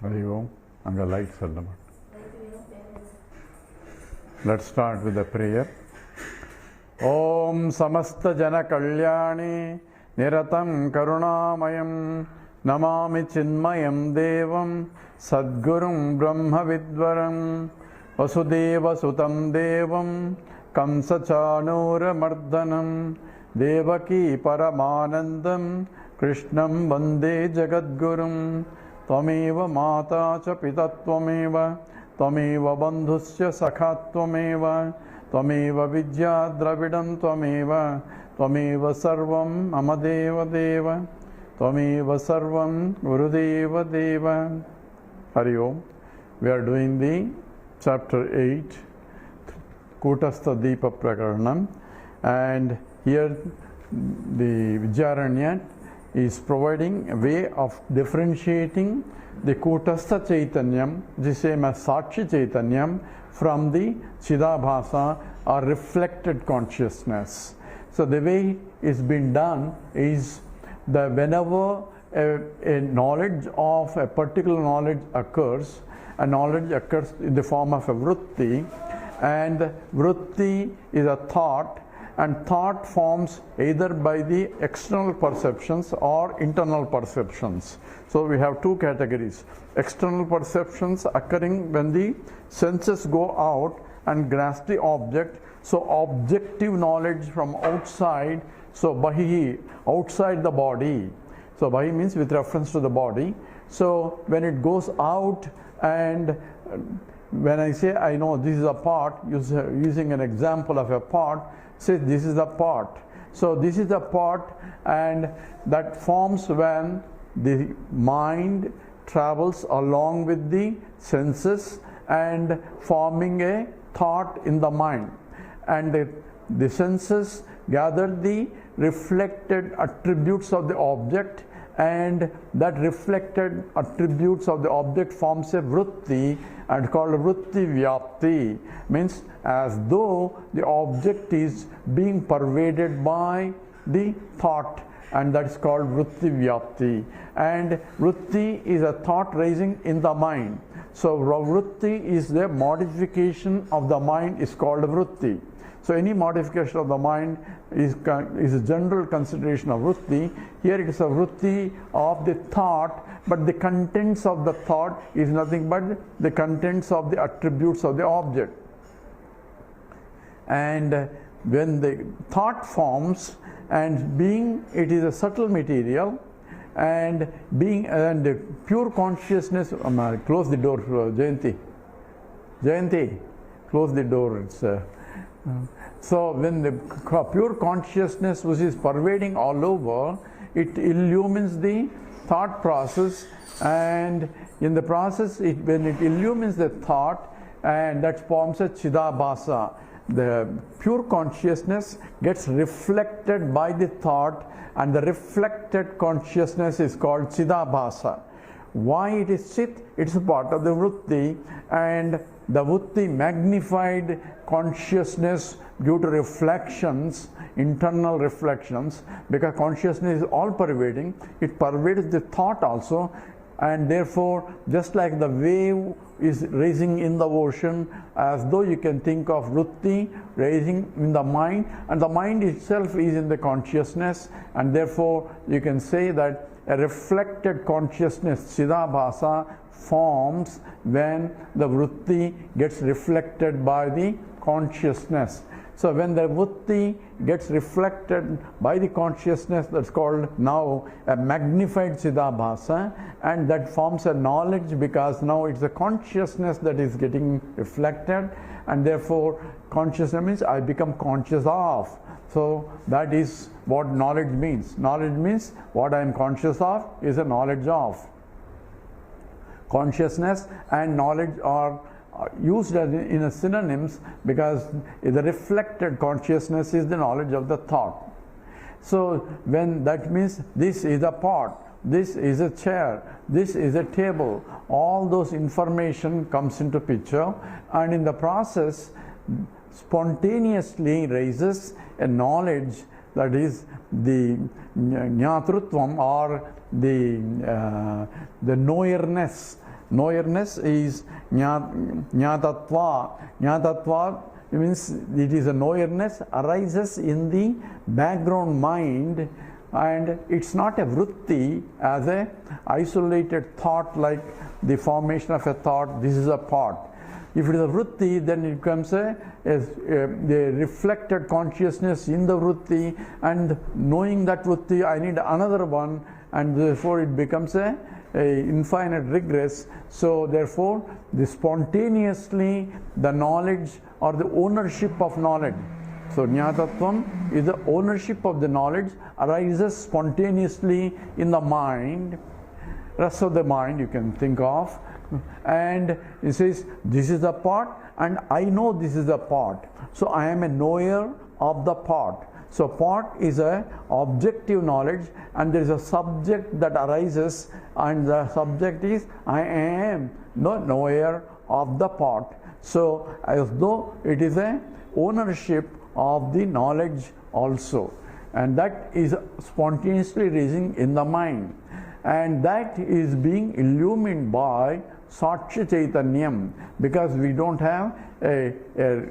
Hari Om. And the lights are numbered. Let's start with the prayer. Om Samasta Jana Kalyani Niratam Karunamayam Namami Chinmayam Devam Sadgurum Brahma Vidvaram Vasudeva Sutam Devam Kamsa Chanura Mardhanam Devaki Paramanandam Krishnam Vande Jagadgurum Tvameva Mata Cha Pita Tvameva Tvameva Bandhusya Sakha Tvameva Tvameva Vidya Dravidam Tvameva Tvameva Sarvam Mama Deva Deva Tvameva Sarvam Gurudeva Deva. Hari Om. We are doing the chapter 8 Kutastha Deepa Prakaranam, and here the Vidyaranya is providing a way of differentiating the Kutastha Chaitanyam, the same as Sakshi Chaitanyam, from the Chidabhasa or reflected consciousness. So the way it's been done is that whenever a knowledge of a particular knowledge occurs, a knowledge occurs in the form of a vritti, and vritti is a thought, and thought forms either by the external perceptions or internal perceptions. So we have two categories: external perceptions occurring when the senses go out and grasp the object. So objective knowledge from outside, so bahi, outside the body. So bahi means with reference to the body. So when it goes out, and when I say I know this is a pot, using an example of a pot, say this is a pot. So this is a pot, and that forms when the mind travels along with the senses and forming a thought in the mind. And the senses gather the reflected attributes of the object, and that reflected attributes of the object forms a vritti, and called vritti vyapti, means as though the object is being pervaded by the thought, and that is called vritti vyapti. And vritti is a thought rising in the mind. So vritti is the modification of the mind, is called vritti. So any modification of the mind is a general consideration of vritti. Here it is a vritti of the thought, but the contents of the thought is nothing but the contents of the attributes of the object. And when the thought forms, and being it is a subtle material, and being and pure consciousness, close the door, Jayanti, close the door. It's so when the pure consciousness which is pervading all over, it illumines the thought process, and in the process, when it illumines the thought, and that forms a Chidabhasa. The pure consciousness gets reflected by the thought, and the reflected consciousness is called Chidabhasa. Why it is Chit? It's a part of the vritti, and the vritti magnified consciousness due to reflections, internal reflections, because consciousness is all pervading. It pervades the thought also, and therefore just like the wave is rising in the ocean, as though you can think of vritti rising in the mind, and the mind itself is in the consciousness, and therefore you can say that a reflected consciousness, Chidabhasa, forms when the vritti gets reflected by the consciousness. So when the vritti gets reflected by the consciousness, that's called now a magnified Chidabhasa, and that forms a knowledge, because now it's a consciousness that is getting reflected, and therefore consciousness means I become conscious of. So that is what knowledge means. Knowledge means what I am conscious of is a knowledge of. Consciousness and knowledge are used as in a synonyms, because the reflected consciousness is the knowledge of the thought. So when that means this is a pot, this is a chair, this is a table, all those information comes into picture, and in the process spontaneously raises a knowledge, that is the jnatrutvam, or the knowerness Knowerness is jnatatva. Jnatatva means it is a knowerness arises in the background mind, and it's not a vritti as a isolated thought like the formation of a thought, this is a pot. If it is a vritti, then it becomes a reflected consciousness in the vritti, and knowing that vritti I need another one, and therefore it becomes a infinite regress. So therefore spontaneously the knowledge or the ownership of knowledge. So jnatatvam is the ownership of the knowledge arises spontaneously in the mind, rest of the mind you can think of, and it says this is a pot and I know this is a pot. So I am a knower of the pot. So pot is a objective knowledge, and there is a subject that arises, and the subject is I am no knower of the pot. So as though it is a ownership of the knowledge also, and that is spontaneously rising in the mind, and that is being illumined by Sakshi Chaitanyam, because we don't have a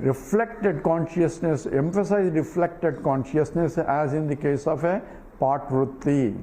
reflected consciousness, emphasized reflected consciousness as in the case of a pot vritti.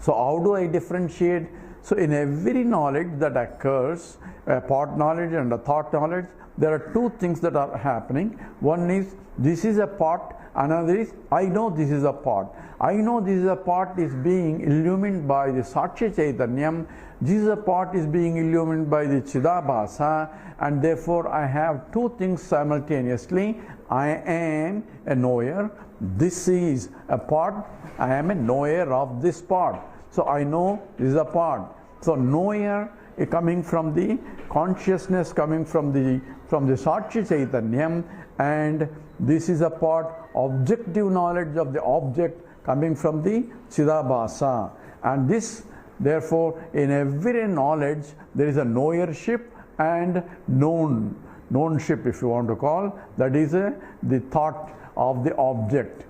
So how do I differentiate? So in every knowledge that occurs, a pot knowledge and a thought knowledge, there are two things that are happening. One is this is a pot, another is I know this is a pot. I know this is a pot is being illumined by the Sakshi Chaitanyam. This is a pot is being illumined by the Chidabhasa, and therefore I have two things simultaneously. I am a knower. This is a pot. I am a knower of this pot. So I know this is a pot. So knower coming from the consciousness, coming from the Sakshi Chaitanyam, and this is a pot, objective knowledge of the object coming from the Chidabhasa. And this, therefore, in every knowledge there is a knowership and knownship, if you want to call, that is the thought of the object.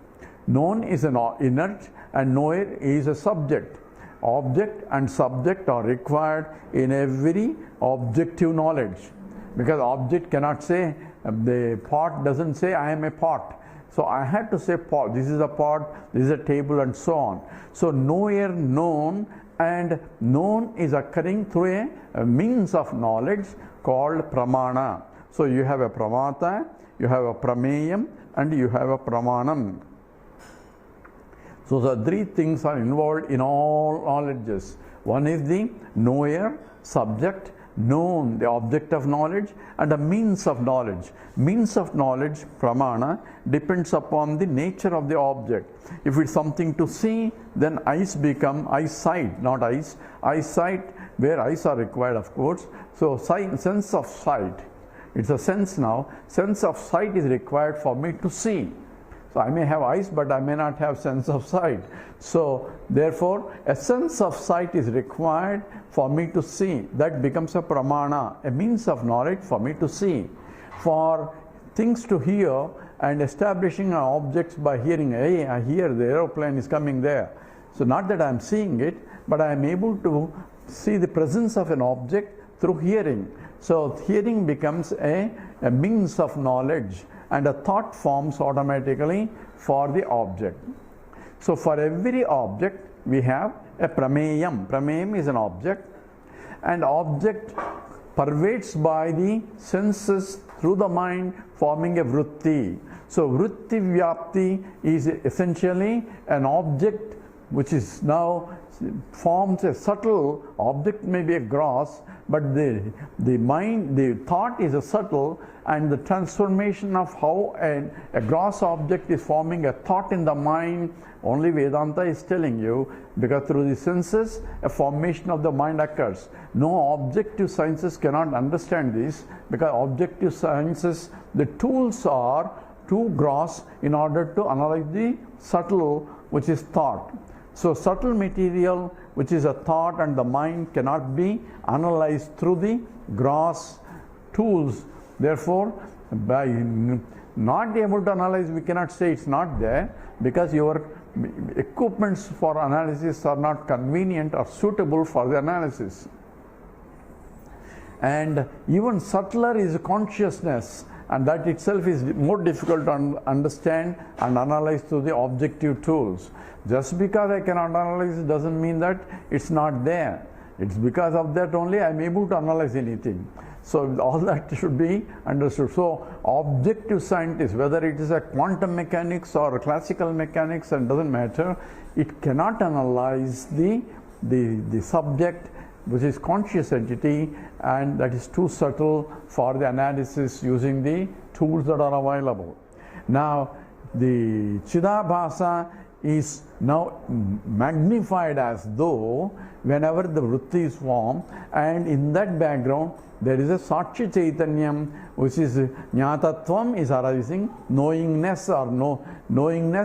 Known is an inert and knower is a subject. Object and subject are required in every objective knowledge, because object cannot say, the pot doesn't say I am a pot. So I had to say pot, this is a pot, this is a table, and so on. So knower, known, and known is occurring through a means of knowledge called pramana. So you have a pramata, you have a prameyam, and you have a pramanam. So the three things are involved in all knowledges. One is the knower, subject, known, the object of knowledge, and a means of knowledge. Means of knowledge, pramana, depends upon the nature of the object. If it's something to see, then eyes become eyesight, not eyes. Eyesight, where eyes are required, of course. So sense of sight, it's a sense now. Sense of sight is required for me to see. So I may have eyes, but I may not have sense of sight. So therefore, a sense of sight is required for me to see. That becomes a pramana, a means of knowledge for me to see. For things to hear and establishing objects by hearing, hey, I hear the aeroplane is coming there. So not that I am seeing it, but I am able to see the presence of an object through hearing. So hearing becomes a means of knowledge, and a thought forms automatically for the object. So for every object we have a prameyam. Prameyam is an object, and object pervades by the senses through the mind, forming a vritti. So vritti vyapti is essentially an object which is now forms a subtle object, may be a gross, but the mind, the thought is a subtle, and the transformation of how a gross object is forming a thought in the mind, only Vedanta is telling you, because through the senses a formation of the mind occurs. No objective sciences cannot understand this, because objective sciences, the tools are too gross in order to analyze the subtle, which is thought. So subtle material, which is a thought and the mind, cannot be analyzed through the gross tools. Therefore, by not able to analyze, we cannot say it's not there, because your equipments for analysis are not convenient or suitable for the analysis. And even subtler is consciousness, and that itself is more difficult to understand and analyze through the objective tools. Just because I cannot analyze it doesn't mean that it's not there. It's because of that only I'm able to analyze anything. So all that should be understood. So objective scientists, whether it is a quantum mechanics or classical mechanics, and doesn't matter, it cannot analyze the subject, which is conscious entity, and that is too subtle for the analysis using the tools that are available. Now the Chidabhasa is now magnified as though whenever the vritti is formed, and in that background there is a Sakshi Chaitanyam, which is Jnatatvam is arising, knowingness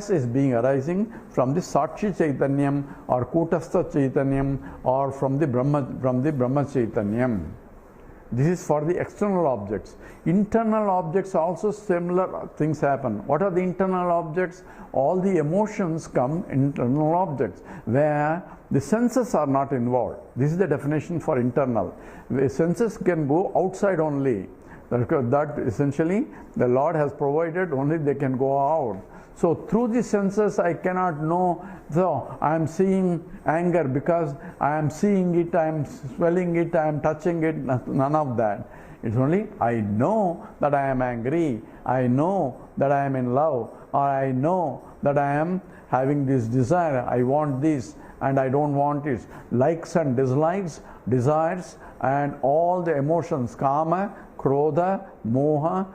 is being arising from the Sakshi Chaitanyam or Kutastha Chaitanyam or from the Brahma Chaitanyam. This is for the external objects. Internal objects also similar things happen. What are the internal objects? All the emotions come internal objects, where the senses are not involved. This is the definition for internal. The senses can go outside only. That essentially the Lord has provided, only they can go out. So through the senses I cannot know. So I am seeing anger because I am seeing it, I am smelling it, I am touching it, none of that. It's only I know that I am angry, I know that I am in love, or I know that I am having this desire, I want this and I don't want it. Likes and dislikes, desires, and all the emotions, kama, krodha, moha,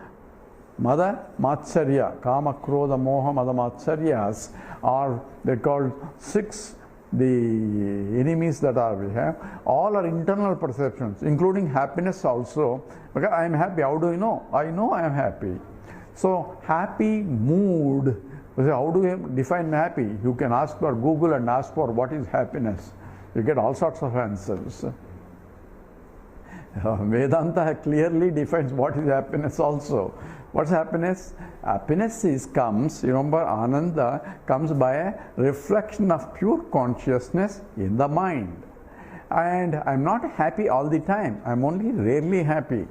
Mada Matsarya, Kama, Krodha, Moha, Mada, Matsaryas are, they're called 6, the enemies that we have. All are internal perceptions, including happiness also. Because I am happy, how do you know? I know I am happy. So happy mood, how do you define happy? You can ask for Google and ask for what is happiness. You get all sorts of answers. Vedanta clearly defines what is happiness also. What's happiness? Happiness comes, you remember, Ananda comes by a reflection of pure consciousness in the mind. And I'm not happy all the time. I'm only rarely happy.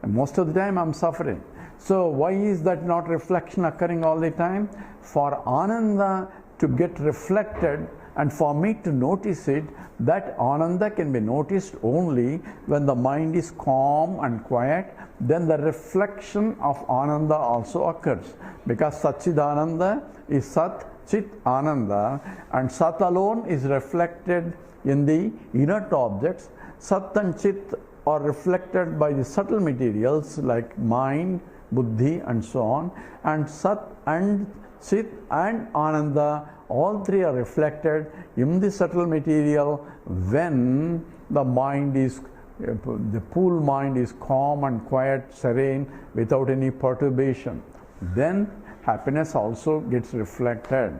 And most of the time I'm suffering. So why is that not reflection occurring all the time? For Ananda to get reflected and for me to notice it, that Ananda can be noticed only when the mind is calm and quiet. Then the reflection of Ananda also occurs, because Satchidananda is Sat Chit Ananda, and Sat alone is reflected in the inert objects. Sat and Chit are reflected by the subtle materials like mind, buddhi and so on, and Sat and Chit and Ananda, all three are reflected in the subtle material when the mind is, the pool mind is calm and quiet, serene, without any perturbation. Then happiness also gets reflected.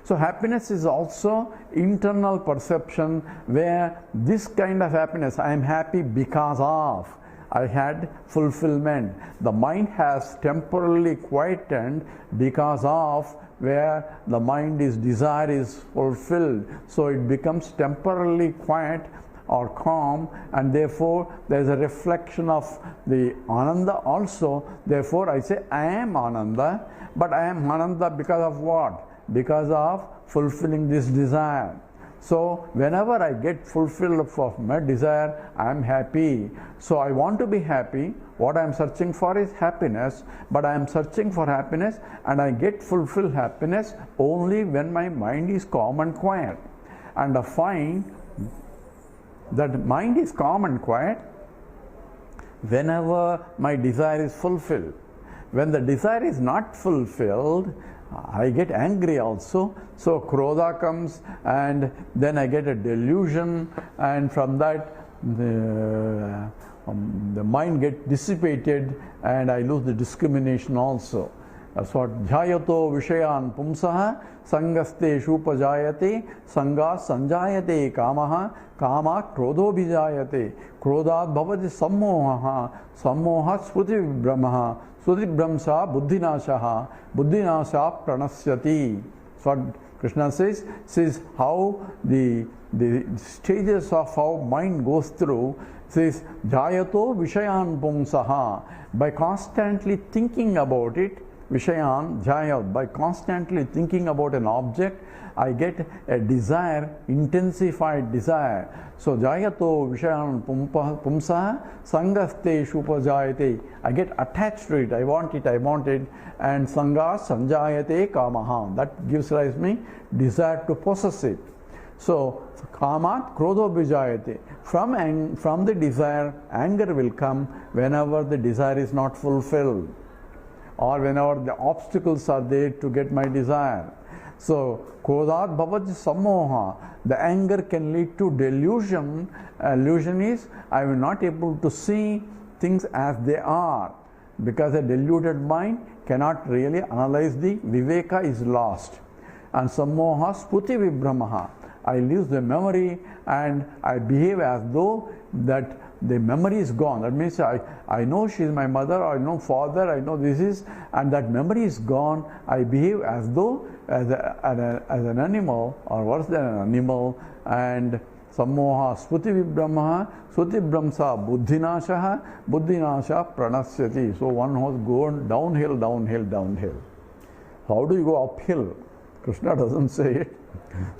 So happiness is also internal perception, where this kind of happiness, I am happy because of, I had fulfillment. The mind has temporarily quietened because of where the mind is, desire is fulfilled. So it becomes temporarily quiet or calm, and therefore there is a reflection of the Ananda also. Therefore I say I am Ananda, but I am Ananda because of what? Because of fulfilling this desire. So whenever I get fulfilled of my desire, I am happy. So I want to be happy. What I am searching for is happiness, but I am searching for happiness, and I get fulfilled happiness only when my mind is calm and quiet. And I find that mind is calm and quiet whenever my desire is fulfilled. When the desire is not fulfilled, I get angry also. So krodha comes, and then I get a delusion, and from that the mind gets dissipated, and I lose the discrimination also. That's what Jhayato Vishayan Pumsaha Sangaste Shupajayate Sanga Sanjayate Kamaha Kama Krodho Bijayate Krodhat Bhavati Sammohaha Sammoha Sruti Brahmaha Sruti Brahmsa Buddhinashaha Buddhinasha Pranasyati. So Krishna says how the stages of how mind goes through. Says jayato vishayan pumsaha, by constantly thinking about it. Vishayan jaya, by constantly thinking about an object, I get a desire, intensified desire. So jayato vishayan pumsaha sangaste shupajayate, I get attached to it, I want it, and sanga sanjayate kamaha, that gives rise me desire to possess it. So kamat krodho vijayate, from the desire anger will come whenever the desire is not fulfilled, or whenever the obstacles are there to get my desire. So krodhat bhavat sammoha, the anger can lead to delusion. Illusion is I am not able to see things as they are, because a deluded mind cannot really analyze. The viveka is lost. And sammoha sputi vibhramaha, I lose the memory and I behave as though that the memory is gone. That means I know she is my mother, I know father, I know this is, and that memory is gone. I behave as though as an animal, or worse than an animal. And sammoha sputi vibhramaha sputi brahmsa buddhinasha pranasyati. So one has gone downhill. How do you go uphill? Krishna doesn't say it.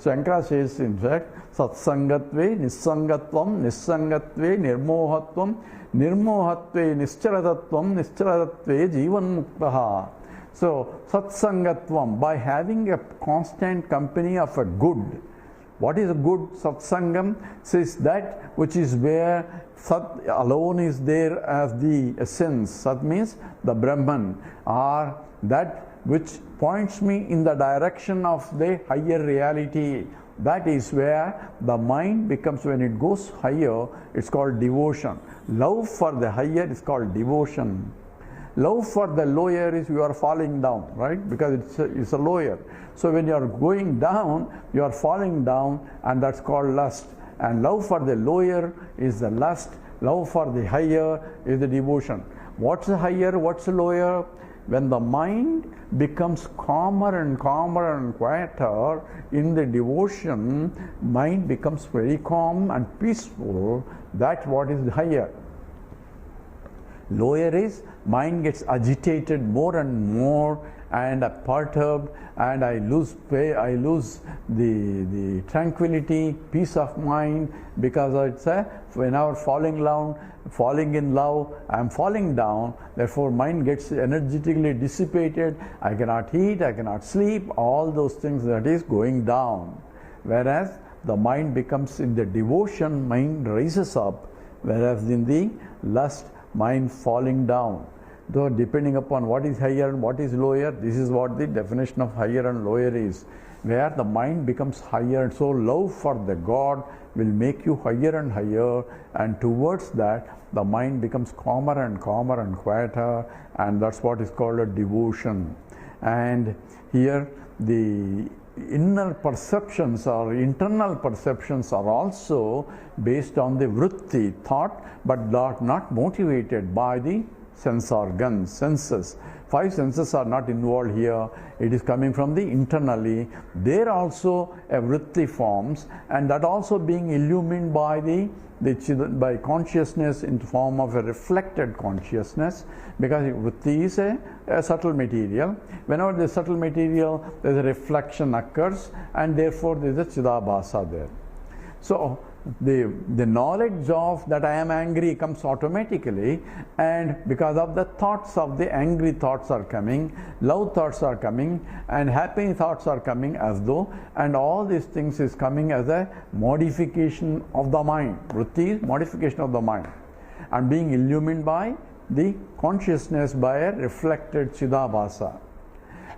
Shankara says, in fact, satsangatve nissangatvam, nissangatve nirmohatvam, nirmohatve nischaratatve jivan muktaha. So satsangatvam, by having a constant company of a good. What is a good? Satsangam says that which is where Sat alone is there as the essence. Sat means the Brahman, or that which points me in the direction of the higher reality. That is where the mind becomes, when it goes higher, it's called devotion. Love for the higher is called devotion. Love for the lower is you are falling down, right? Because it's a lower. So when you are going down, you are falling down, and that's called lust. And love for the lower is the lust. Love for the higher is the devotion. What's the higher? What's the lower? When the mind becomes calmer and quieter in the devotion, mind becomes very calm and peaceful. That's what is higher. Lower is mind gets agitated more and more and perturbed, and I lose the tranquility, peace of mind, because it's whenever falling in love, I am falling down. Therefore, mind gets energetically dissipated. I cannot eat, I cannot sleep. All those things, that is going down. Whereas the mind becomes, in the devotion, mind rises up. Whereas in the lust, mind falling down. Though depending upon what is higher and what is lower, this is what the definition of higher and lower is. Where the mind becomes higher, and so love for the God will make you higher and higher, and towards that the mind becomes calmer and quieter, and that's what is called a devotion. And here the inner perceptions or internal perceptions are also based on the vritti, thought, but not motivated by the sense organs, senses. 5 senses are not involved here. It is coming from the internally. There also a vritti forms, and that also being illumined by by consciousness in the form of a reflected consciousness, because vritti is a subtle material. Whenever the subtle material, there is a reflection occurs, and therefore there is a chidabhasa there. So the knowledge of that I am angry comes automatically, and because of the thoughts of the angry thoughts are coming, love thoughts are coming, and happy thoughts are coming as though, and all these things is coming as a modification of the mind. Vritti is modification of the mind, and being illumined by the consciousness by a reflected chidabhasa.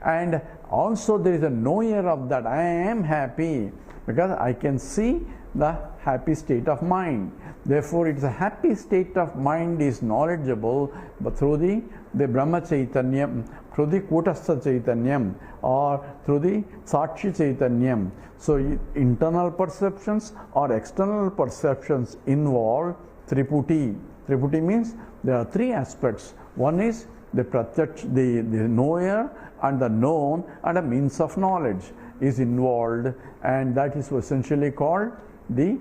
And also there is a knower of that I am happy, because I can see the happy state of mind. Therefore, it's a happy state of mind is knowledgeable, but through the Brahma Chaitanyam, through the Kutastha Chaitanyam, or through the Sakshi Chaitanyam. So, internal perceptions or external perceptions involve Triputi. Triputi means there are 3 aspects. One is the knower and the known and a means of knowledge. is involved, and that is essentially called the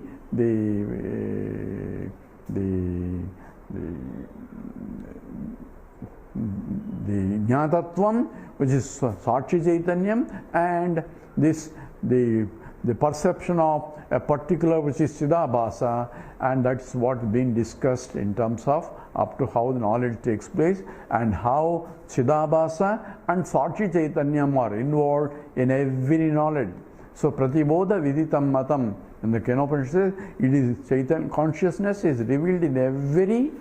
Jnanatvam, which is Sakshi Chaitanyam, and the perception of a particular, which is Chidabhasa, and that's what been discussed in terms of up to how the knowledge takes place and how Chidabhasa and Sakshi Chaitanyam are involved in every knowledge. So Pratibodha Viditam Matam, in the Kenopanishad, it is Chaitanya consciousness is revealed in every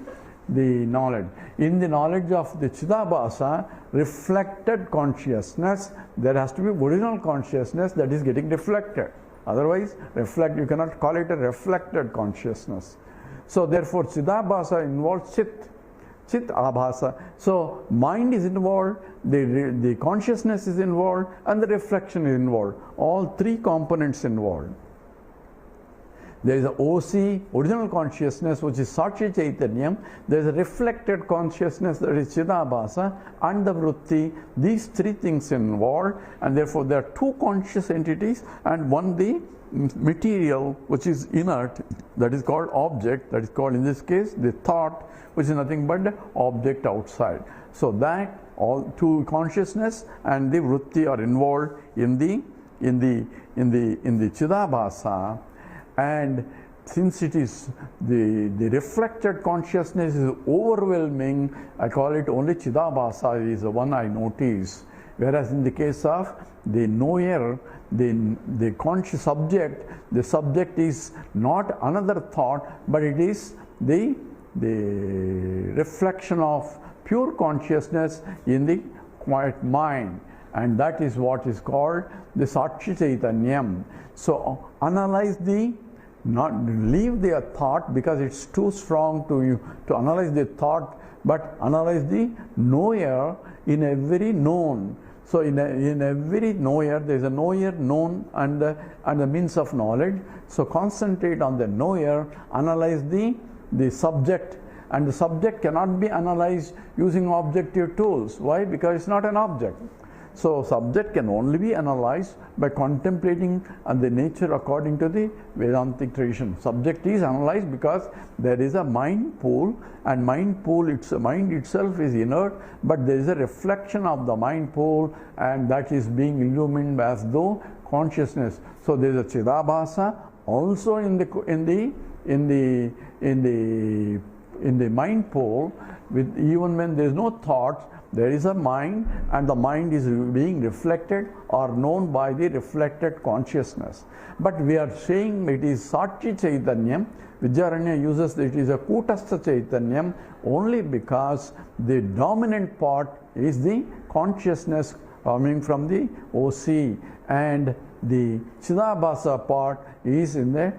the knowledge. In the knowledge of the Chidabhasa, reflected consciousness, there has to be original consciousness that is getting reflected. Otherwise, you cannot call it a reflected consciousness. So therefore, Chidabhasa involves Chit Abhasa. So mind is involved, the consciousness is involved, and the reflection is involved. All three components involved. There is a OC, original consciousness, which is Sakshi Chaitanyam. There is a reflected consciousness, that is Chidabhasa, and the Vritti. These three things involved, and therefore there are two conscious entities, and one the material, which is inert, that is called object, that is called in this case the thought, which is nothing but the object outside. So that all two consciousness and the Vritti are involved in the Chidabhasa. And since it is the reflected consciousness is overwhelming, I call it only Chidabhasa is the one I notice. Whereas in the case of the knower, the conscious subject, the subject is not another thought, but it is the reflection of pure consciousness in the quiet mind. And that is what is called the Sakshi Chaitanyam. So analyze not leave the thought because it's too strong to analyze the thought, but analyze the knower in every known. So in every knower, there is a knower, known, and the means of knowledge. So concentrate on the knower, analyze the subject, and the subject cannot be analyzed using objective tools. Why? Because it's not an object. So subject can only be analyzed by contemplating the nature according to the Vedantic tradition. Subject is analyzed because there is a mind pool, and mind itself is inert, but there is a reflection of the mind pool, and that is being illumined as though consciousness. So there is a Chidabhasa also in the mind pool, with even when there is no thoughts. There is a mind, and the mind is being reflected or known by the reflected consciousness. But we are saying it is Sakshi Chaitanyam. Vidyaranya uses it is a Kutastha Chaitanyam only because the dominant part is the consciousness coming from the OC, and the Chidabhasa part is in the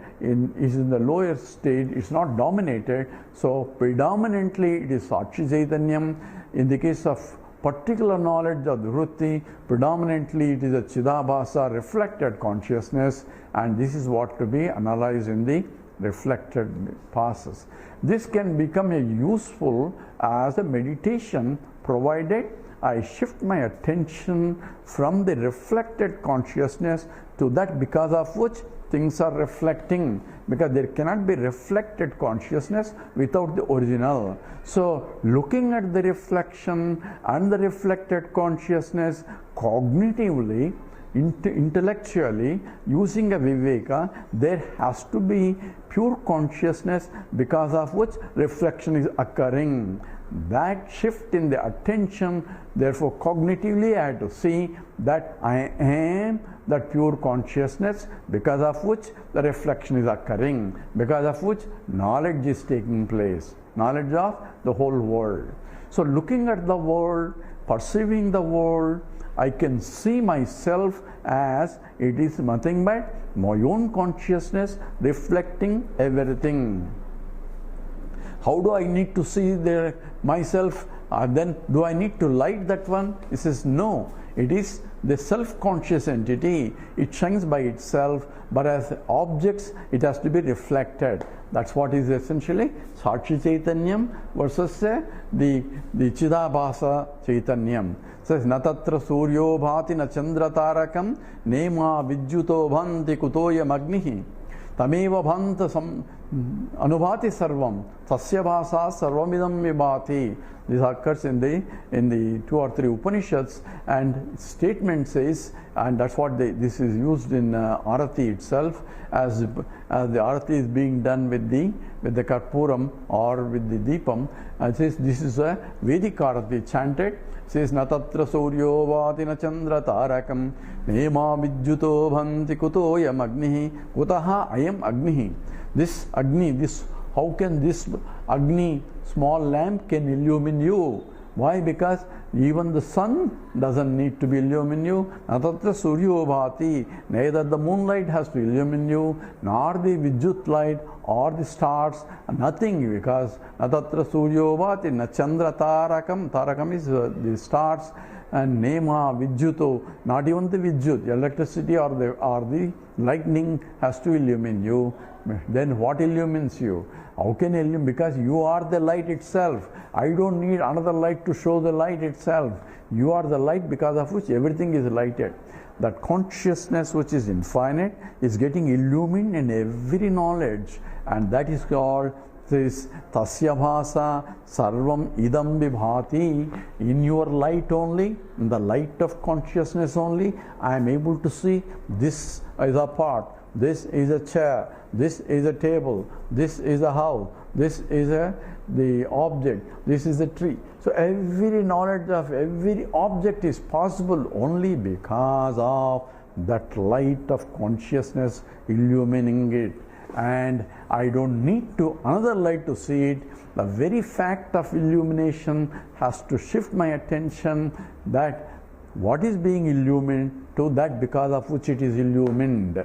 lower stage. It's not dominated. So predominantly it is Sakshi Chaitanyam. In the case of particular knowledge of the Vritti, predominantly it is a Chidabhasa, reflected consciousness, and this is what to be analyzed in the reflected passes. This can become useful as a meditation, provided I shift my attention from the reflected consciousness to that because of which things are reflecting, because there cannot be reflected consciousness without the original. So looking at the reflection and the reflected consciousness cognitively, intellectually, using a viveka, there has to be pure consciousness because of which reflection is occurring. That shift in the attention, therefore cognitively I have to see that I am that pure consciousness because of which the reflection is occurring, because of which knowledge is taking place, knowledge of the whole world. So looking at the world, perceiving the world, I can see myself as it is nothing but my own consciousness reflecting everything. How do I need to see myself? Then do I need to light that one? He says no. It is the self-conscious entity, it shines by itself, but as objects, it has to be reflected. That's what is essentially Sakshi Chaitanyam versus the Chidabhasa Chaitanyam. It says, Natatra Suryo Bhati na Chandra Tarakam Nema Vidyuto Bhanti Kutoya Magnihi Tameva Bhanta Anubhati Sarvam Tasya Bhasa Sarvamidam Vibhati. This occurs in the 2 or 3 Upanishads, and statement says, and that's what this is used in Arati itself, as the Arati is being done with the Karpuram or with the Deepam. It says this is a Vedic Arati chanted. It says Natatra Suryo Vati na Chandra Tarakam Nema Vidyuto Bhanti Kutoya Agnihi Kutaha Ayam Agnihi. This Agni, how can this Agni, small lamp, can illumine you? Why? Because even the sun doesn't need to be illumine you. Natatra Suryo Bhati. Neither the moonlight has to illumine you, nor the Vidyut light or the stars. Nothing, because Natatra Suryo Bhati na Chandra Tarakam. Tarakam is the stars. And Nema Vidyuto, not even the Vidyut, electricity or the lightning has to illumine you. Then what illumines you? How can illumine? Because you are the light itself. I don't need another light to show the light itself. You are the light, because of which everything is lighted. That consciousness which is infinite is getting illumined in every knowledge, and that is called this Tasya Bhasa Sarvam Idam Vibhati. In your light only, in the light of consciousness only, I am able to see this is a pot, this is a chair, this is a table, this is a house, this is the object, this is a tree. So every knowledge of every object is possible only because of that light of consciousness illumining it. And I don't need another light to see it. The very fact of illumination has to shift my attention that what is being illumined to that because of which it is illumined.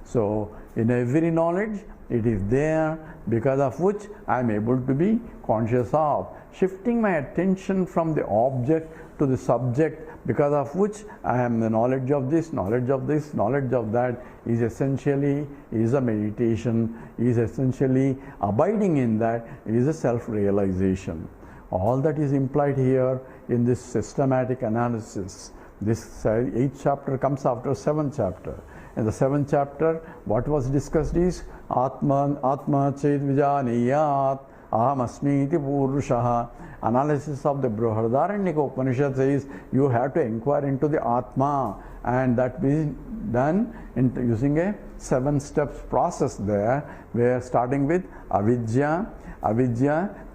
So in every knowledge, it is there because of which I am able to be conscious of. Shifting my attention from the object to the subject, because of which I am the knowledge of this, knowledge of this, knowledge of that, is essentially a meditation, is essentially abiding in that, is a self-realization. All that is implied here in this systematic analysis. This 8th chapter comes after 7th chapter. In the 7th chapter, what was discussed is Atma Chet Vijaniyat Aham Asmi Iti Purushaha. Analysis of the Brihadaranyaka Upanishad says you have to inquire into the Atma, and that is done using a 7 steps process there, where starting with Avidya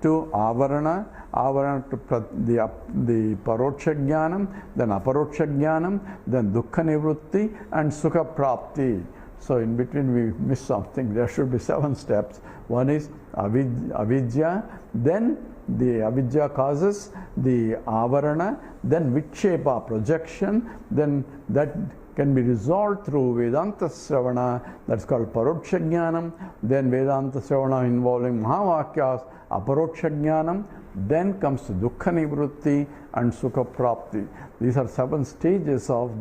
to Avarana, to the Paroksha Jnanam, then Aparoksha Jnanam, then Dukkha Nivrutti and Sukha Prapti. So in between we miss something. There should be 7 steps. One is Avidya, then the Avidya causes the Avarana, then Vikshepa, projection, then that can be resolved through Vedanta Sravana, that's called Paroksha Jnanam, then Vedanta Sravana involving Mahavakyas, Aparoksha Jnanam, then comes to Dukkha Nivrutti and Sukha Prapti. These are 7 stages of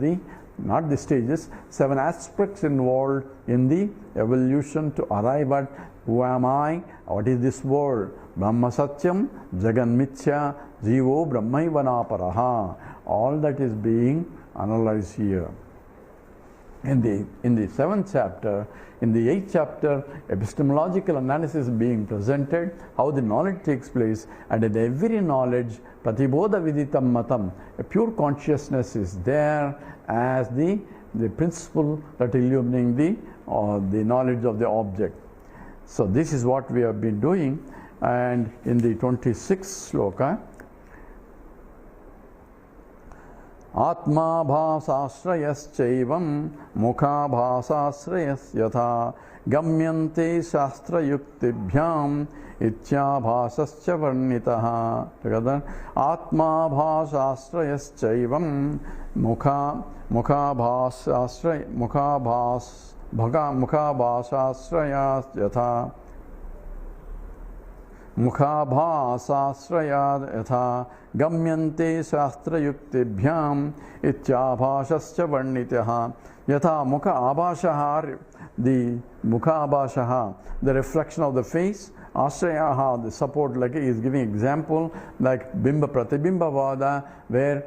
not the stages, 7 aspects involved in the evolution to arrive at who am I, what is this world, Brahma Satyam, Jagan Mithya, Jivo Brahmaivana Paraha. All that is being analyzed here. In the 7th chapter, in the 8th chapter, epistemological analysis is being presented, how the knowledge takes place, and in every knowledge, Pratibodha Viditam Matam, a pure consciousness is there as the principle that illuminating the knowledge of the object. So this is what we have been doing, and in the 26th sloka, Atma bhasasrayaschaivam mukha bhasasrayas yatha gamyante shastra yuktibhyam itya bhasascha varnitaha. Together, Atma bhasasrayaschaivam mukha bhasasrayas yatha Mukhabhasasrayad yatha gamyante shastra yuktibhyam ityabhashascha varnityaha yatha mukha abhashaha, the mukha abhashaha, the reflection of the face, Ashrayaha, the support, like he is giving example like Bimba Pratibimba Vada, where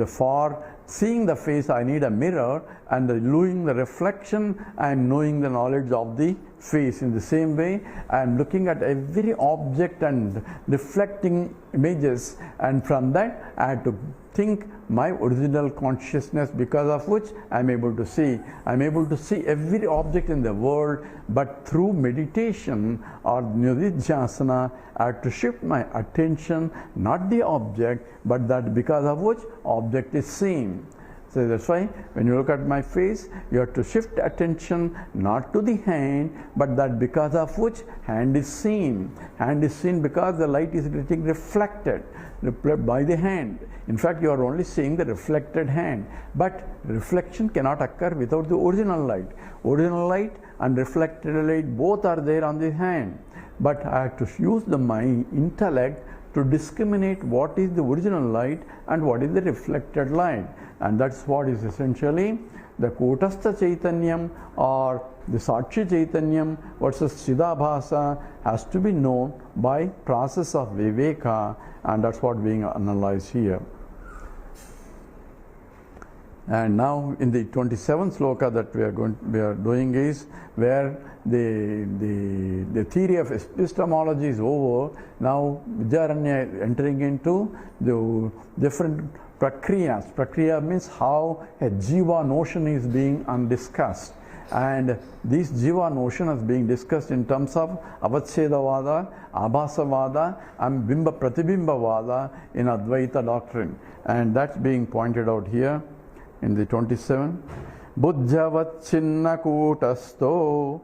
for seeing the face I need a mirror, and knowing the reflection I am knowing the knowledge of the face. In the same way, I am looking at every object and reflecting images, and from that I have to think my original consciousness, because of which I am able to see. I am able to see every object in the world, but through meditation or nididhyasana, I have to shift my attention, not the object, but that because of which object is seen. So that's why when you look at my face, you have to shift attention not to the hand, but that because of which hand is seen. Hand is seen because the light is getting reflected by the hand. In fact, you are only seeing the reflected hand. But reflection cannot occur without the original light. Original light and reflected light both are there on the hand. But I have to use my intellect to discriminate what is the original light and what is the reflected light. And that's what is essentially the Kutastha Chaitanyam or the Sakshi Chaitanyam versus Chidabhasa has to be known by process of Viveka, and that's what being analyzed here. And now in the 27th sloka that we are doing is where the theory of epistemology is over. Now Vidyaranya entering into the different prakriyas. Prakriya means how a jiva notion is being undiscussed. And this jiva notion is being discussed in terms of avachedavada, abhasavada and bimba pratibimba in Advaita doctrine. And that's being pointed out here in the 27. Buddhavat chinna kutasto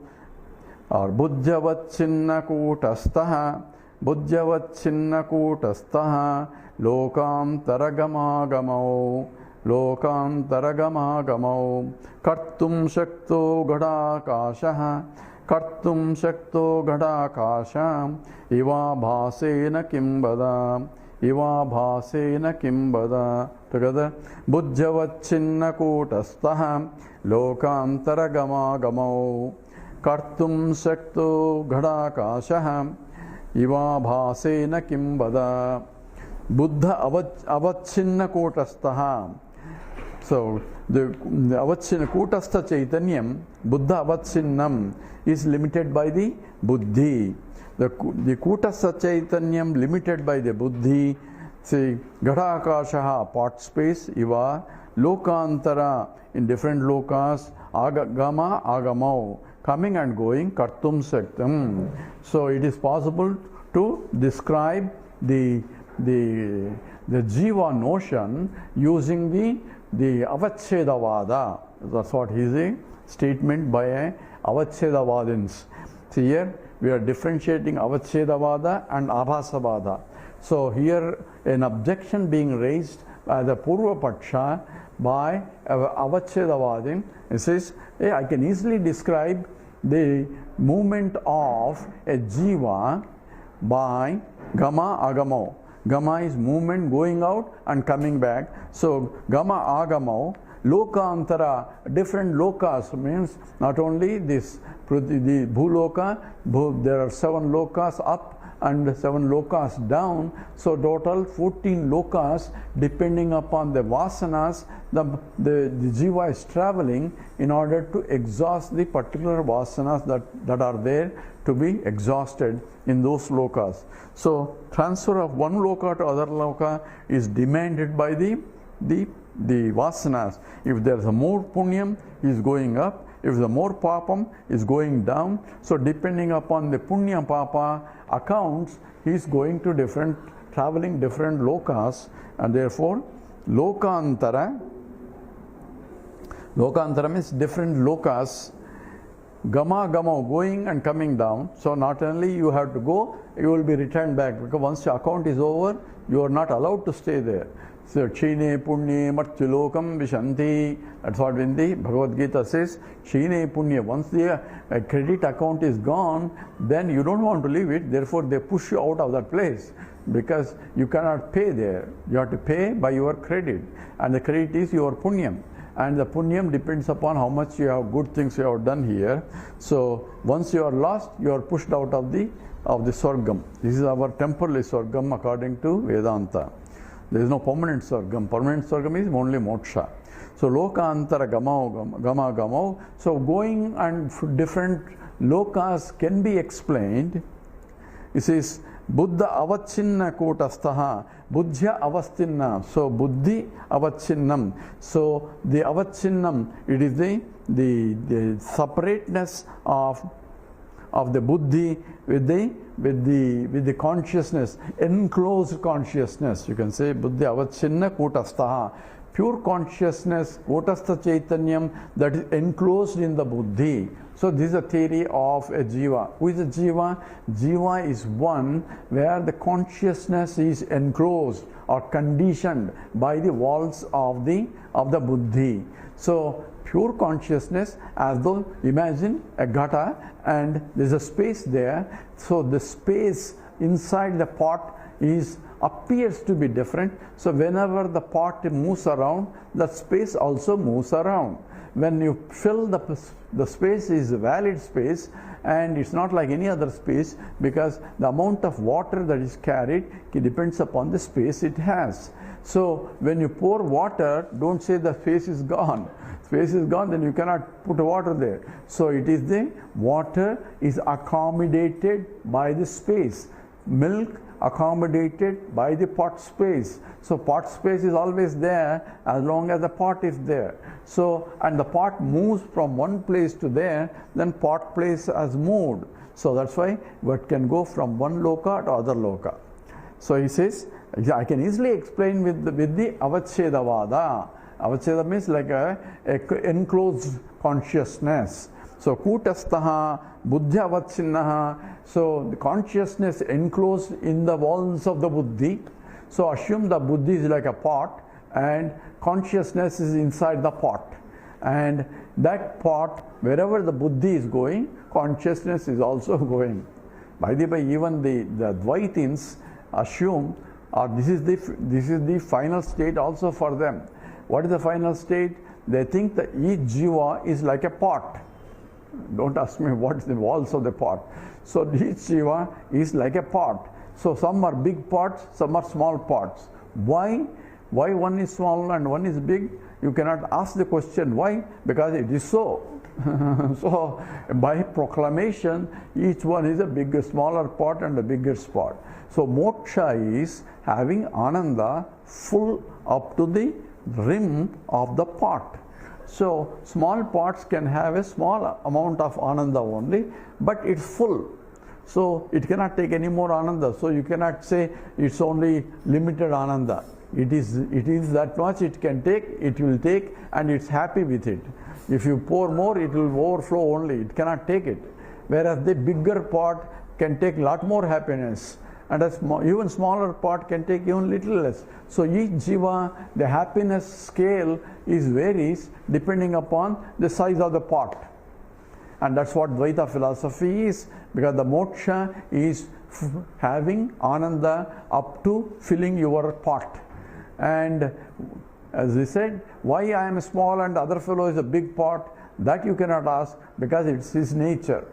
or Buddhavat chinna kutastaha, Buddhavat chinna kutastaha lokam taragamagamao, lokam taragamagamao kartum shakto gadakashaha, kartum shakto gadakasham iva bhasena kimbada, iva bhasena kimbada. Together, Buddhavachinna kutastaha lokam taragamagamao kartum shakto gadakashaha iva bhasena kimbada. Buddha avachinna kutastaha. So the avachinna kutastha chaitanyam, Buddha avachinnam, is limited by the buddhi. The kutastha chaitanyam limited by the buddhi. See, gadakashaha, part space, iva, lokantara, in different lokas, agama, agamau, coming and going, kartum shaktam. So it is possible to describe the jiva notion using the avachedavada. That's what is a statement by a avachedavadins. See here, we are differentiating avachedavada and abhasavada. So here an objection being raised by the Purva Paksha by avachedavadin. It says, hey, I can easily describe the movement of a jiva by gama agamo. Gama is movement going out and coming back. So gama agamo, lokantara, different lokas means not only this, the bhuloka, there are 7 lokas up and 7 lokas down. So total 14 lokas, depending upon the vasanas, the jiva is traveling in order to exhaust the particular vasanas that are there to be exhausted in those lokas. So transfer of one loka to other loka is demanded by the vasanas. If there is a more punyam, is going up. If the more papam, is going down. So depending upon the punya papa accounts, he is going to traveling different lokas, and therefore lokantara means different lokas. Gama going and coming down. So not only you have to go, you will be returned back, because once your account is over, you are not allowed to stay there. So, Chine Punye Marchulokam Vishanti. That's what in the Bhagavad Gita says. Chine Punye. Once the credit account is gone, then you don't want to leave it. Therefore, they push you out of that place because you cannot pay there. You have to pay by your credit. And the credit is your punyam. And the punyam depends upon how much you have good things you have done here. So, once you are lost, you are pushed out of the Swargam. This is our temporary Swargam according to Vedanta. There is no permanent Swargam. Permanent Swargam is only Moksha. So, Lokantara Gama Gamau. So, going and different lokas can be explained. It says, Buddha avachinna kotastaha, buddhya avastinna. So, buddhi avachinnam. So, the avachinnam, it is the separateness of the buddhi with the consciousness, enclosed consciousness. You can say buddhi avachinna kotastaha. Pure consciousness, kotastha chaitanyam, that is enclosed in the buddhi. So this is a theory of a jiva. Who is a jiva? Jiva is one where the consciousness is enclosed or conditioned by the walls of the buddhi. So pure consciousness, as though imagine a ghata and there is a space there. So the space inside the pot appears to be different. So whenever the pot moves around, the space also moves around. When you fill the space is a valid space, and it's not like any other space, because the amount of water that is carried depends upon the space it has. So when you pour water, don't say the space is gone. Space is gone, then you cannot put water there. So it is the water is accommodated by the space. Milk accommodated by the pot space. So pot space is always there as long as the pot is there. So, and the pot moves from one place to there, then pot place has moved. So that's why what can go from one loka to other loka. So he says, I can easily explain with the avachedavada. Avacheda means like a enclosed consciousness. So kutastaha buddhya avachinnaha. So the consciousness enclosed in the walls of the buddhi. So assume the buddhi is like a pot and consciousness is inside the pot. And that pot, wherever the buddhi is going, consciousness is also going. By the way, even the Advaitins assume, this is the final state also for them. What is the final state? They think that each jiva is like a pot. Don't ask me what is the walls of the pot. So each jiva is like a pot. So some are big pots, some are small pots. Why one is small and one is big? You cannot ask the question why, because it is so. So by proclamation, each one is a smaller pot and a bigger pot. So moksha is having Ananda full up to the rim of the pot. So small pots can have a small amount of Ananda only, but it's full. So it cannot take any more Ananda. So you cannot say it's only limited Ananda. It is that much it can take, it will take, and it's happy with it. If you pour more, it will overflow only. It cannot take it. Whereas the bigger pot can take a lot more happiness. And even smaller pot can take even little less. So each jiva, the happiness scale varies depending upon the size of the pot. And that's what Advaita philosophy is, because the moksha is having Ananda up to filling your pot. And as we said, why I am small and the other fellow is a big pot, that you cannot ask, because it's his nature.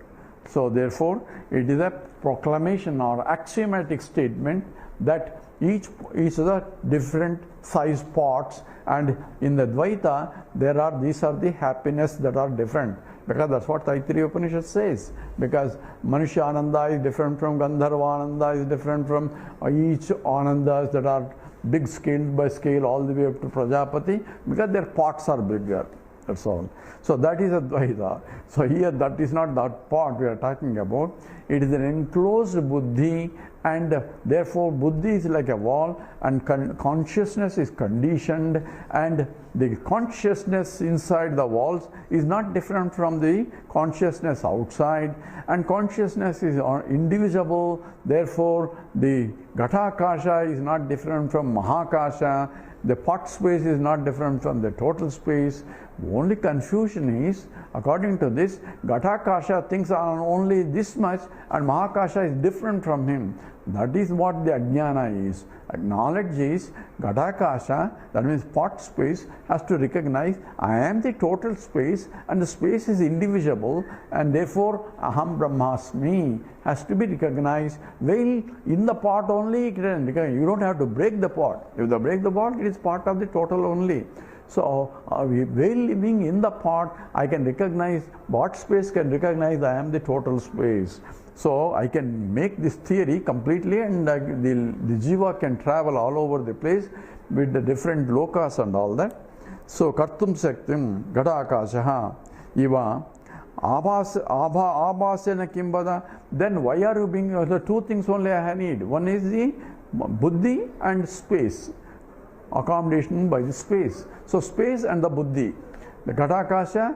So therefore, it is a proclamation or axiomatic statement that each of the different size pots, and in the Advaita, these are the happiness that are different. Because that's what Taittiriya Upanishad says. Because Manushya Ananda is different from Gandharva Ananda, is different from each Anandas that are big scale by scale all the way up to Prajapati, because their pots are bigger. That's all. So that is Advaita. So here that is not that pot we are talking about. It is an enclosed buddhi, and therefore buddhi is like a wall, and consciousness is conditioned, and the consciousness inside the walls is not different from the consciousness outside, and consciousness is indivisible. Therefore the Ghatakasha is not different from Mahakasha. The pot space is not different from the total space. Only confusion is, according to this, Ghatakasha thinks are only this much and Mahakasha is different from him. That is what the Ajnana is. Knowledge is Ghatakasha, that means pot space, has to recognize I am the total space and the space is indivisible, and therefore Aham Brahmasmi has to be recognized. Well, in the pot only, you don't have to break the pot. If you break the pot, it is part of the total only. So, while living in the pot, I can recognize, pot space can recognize I am the total space. So, I can make this theory completely, and the Jiva can travel all over the place with the different lokas and all that. So, Kartum Saktim, Ghatakashaha, Iva, Abhasena Kimbada, then why are you being, the two things only I need. One is the Buddhi and space, accommodation by the space. So, space and the Buddhi, the Ghatakasha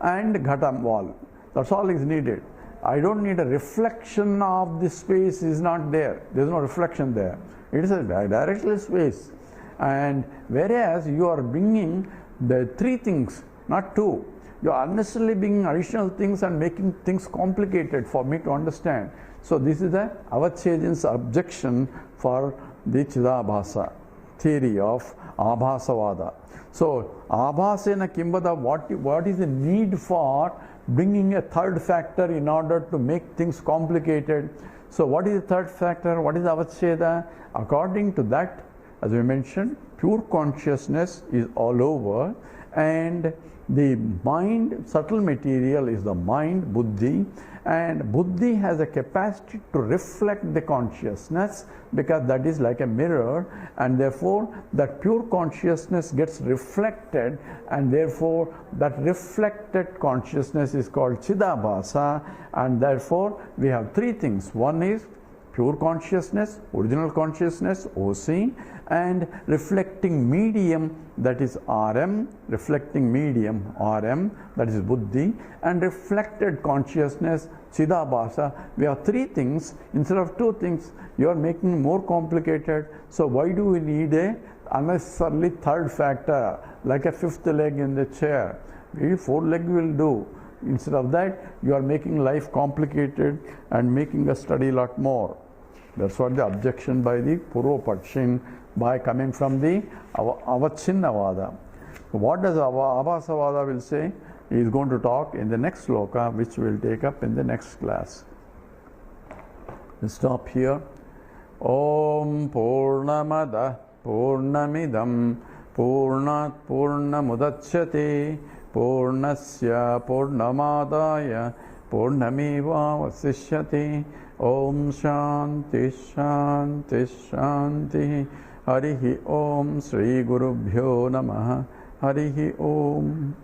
and Ghatam wall, that's all is needed. I don't need a reflection of the space, is not there. There is no reflection there. It is a directly space. And whereas you are bringing the three things, not two. You are unnecessarily bringing additional things and making things complicated for me to understand. So this is the Avachedyan's objection for the Chidabhasa theory of Abhasavada. So Abhasena Kimbada, what is the need for bringing a third factor in order to make things complicated? So what is the third factor? What is Avacheda? According to that, as we mentioned, pure consciousness is all over, and the mind, subtle material is the mind, Buddhi, and Buddhi has a capacity to reflect the consciousness, because that is like a mirror, and therefore that pure consciousness gets reflected, and therefore that reflected consciousness is called Chidabhasa, and therefore we have three things. One is pure consciousness, original consciousness, OC, and reflecting medium, that is RM, reflecting medium, RM, that is Buddhi, and reflected consciousness, Chidabhasa. We have three things instead of two things. You are making more complicated. So why do we need a unnecessarily third factor, like a fifth leg in the chair? Maybe four leg will do. Instead of that, you are making life complicated and making us study a lot more. That's what the objection by the Purva-Pakshin, by coming from the Avachinnavada. What does Abhasavada will say? He is going to talk in the next sloka, which we will take up in the next class. We'll stop here. Om Purnamada Purnamidam Purnat Purnamudachyate Purnasya Purnamadaya Purnameva Vasishyate. Om Shanti Shanti Shanti. Harihi Om Sri Gurubhyo Namaha. Harihi Om.